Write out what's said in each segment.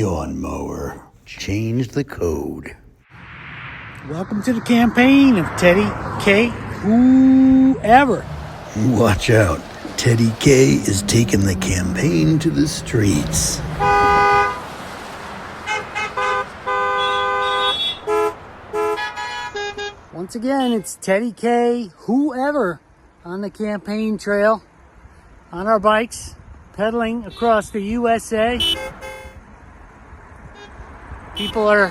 Yawn mower. Change the code. Welcome to the campaign of Teddy K HOOeVER. Watch out. Teddy K is taking the campaign to the streets. Once again, it's Teddy K HOOeVER on the campaign trail, on our bikes, pedaling across the USA. People are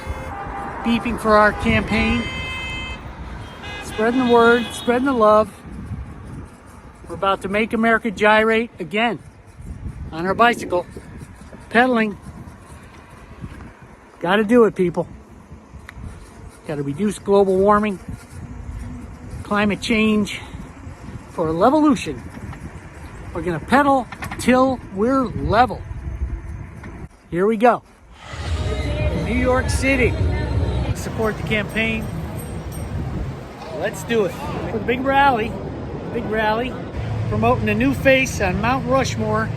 beeping for our campaign, spreading the word, spreading the love. We're about to make America gyrate again on our bicycle, pedaling. Got to do it, people. Got to reduce global warming, climate change for a levolution. We're going to pedal till we're level. Here we go. New York City. Support the campaign. Let's do it. With a big rally. Promoting a new face on Mt Rushmore.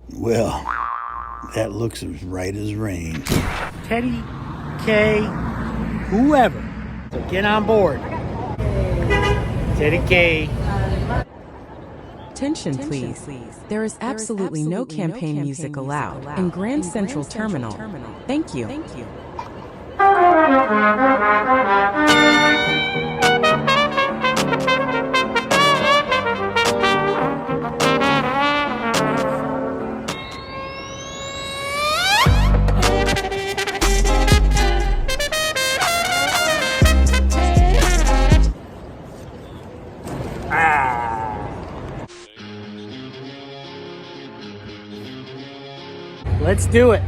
Well, that looks as right as rain. Teddy K HOOeVER. So get on board. Teddy K. Attention, please. There is absolutely no campaign music allowed in Grand Central Terminal. Thank you. Let's do it.